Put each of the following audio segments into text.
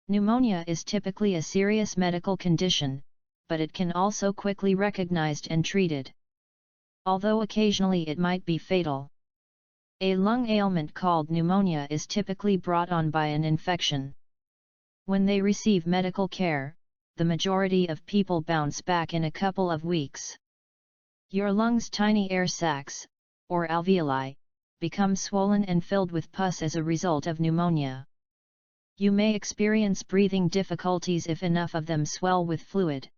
Pneumonia is typically a serious medical condition, but it can also quickly recognized and treated. Although occasionally it might be fatal. A lung ailment called pneumonia is typically brought on by an infection. When they receive medical care, the majority of people bounce back in a couple of weeks. Your lungs' tiny air sacs, or alveoli, become swollen and filled with pus as a result of pneumonia. You may experience breathing difficulties if enough of them swell with fluid.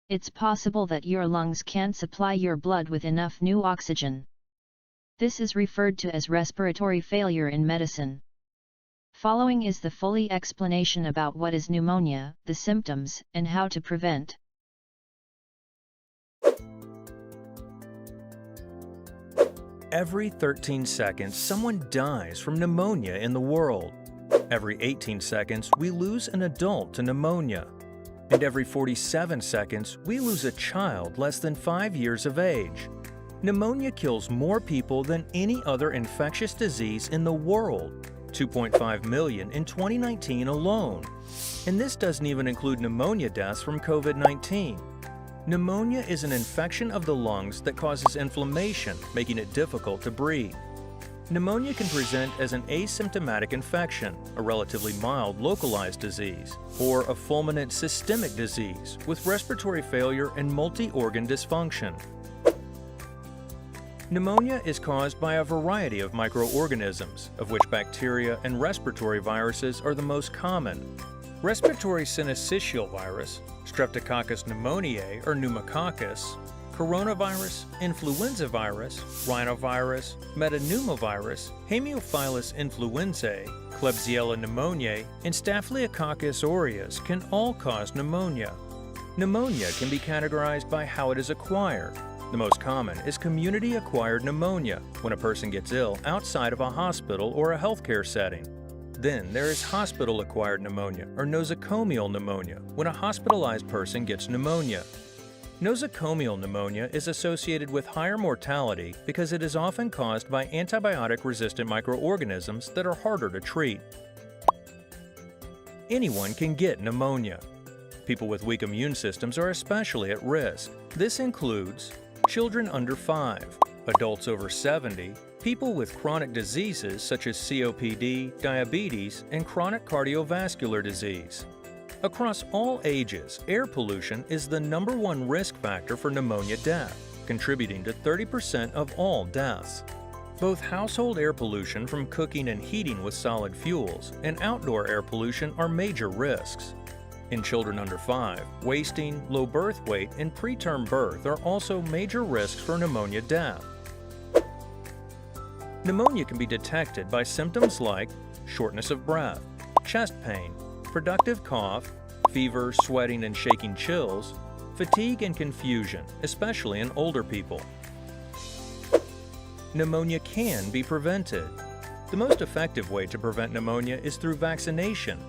It's possible that your lungs can't supply your blood with enough new oxygen. This is referred to as respiratory failure in medicine. Following is the fully explanation about what is pneumonia, the symptoms, and how to prevent. Every 13 seconds, someone dies from pneumonia in the world. Every 18 seconds, we lose an adult to pneumonia. And every 47 seconds, we lose a child less than 5 years of age. Pneumonia kills more people than any other infectious disease in the world, 2.5 million in 2019 alone. And this doesn't even include pneumonia deaths from COVID-19. Pneumonia is an infection of the lungs that causes inflammation, making it difficult to breathe. Pneumonia can present as an asymptomatic infection, a relatively mild localized disease, or a fulminant systemic disease with respiratory failure and multi-organ dysfunction. Pneumonia is caused by a variety of microorganisms, of which bacteria and respiratory viruses are the most common. Respiratory syncytial virus, Streptococcus pneumoniae or pneumococcus, coronavirus, influenza virus, rhinovirus, metapneumovirus, Haemophilus influenzae, Klebsiella pneumoniae, and Staphylococcus aureus can all cause pneumonia. Pneumonia can be categorized by how it is acquired. The most common is community-acquired pneumonia, when a person gets ill outside of a hospital or a healthcare setting. Then there is hospital-acquired pneumonia, or nosocomial pneumonia, when a hospitalized person gets pneumonia. Nosocomial pneumonia is associated with higher mortality because it is often caused by antibiotic-resistant microorganisms that are harder to treat. Anyone can get pneumonia. People with weak immune systems are especially at risk. This includes children under 5, adults over 70, people with chronic diseases such as COPD, diabetes, and chronic cardiovascular disease. Across all ages, air pollution is the #1 risk factor for pneumonia death, contributing to 30% of all deaths. Both household air pollution from cooking and heating with solid fuels and outdoor air pollution are major risks. In children under 5, wasting, low birth weight, and preterm birth are also major risks for pneumonia death. Pneumonia can be detected by symptoms like shortness of breath, chest pain, productive cough, fever, sweating and shaking chills, fatigue and confusion, especially in older people. Pneumonia can be prevented. The most effective way to prevent pneumonia is through vaccination.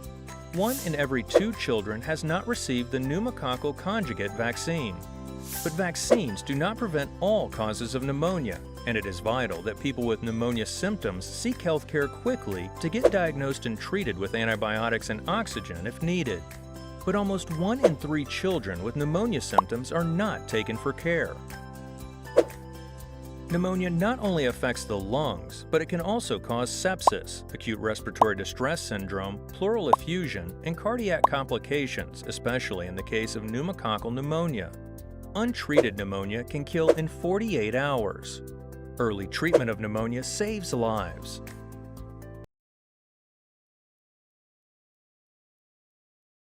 1 in every 2 children has not received the pneumococcal conjugate vaccine. But vaccines do not prevent all causes of pneumonia, and it is vital that people with pneumonia symptoms seek health care quickly to get diagnosed and treated with antibiotics and oxygen if needed. But almost 1 in 3 children with pneumonia symptoms are not taken for care. Pneumonia not only affects the lungs, but it can also cause sepsis, acute respiratory distress syndrome, pleural effusion, and cardiac complications, especially in the case of pneumococcal pneumonia. Untreated pneumonia can kill in 48 hours. Early treatment of pneumonia saves lives.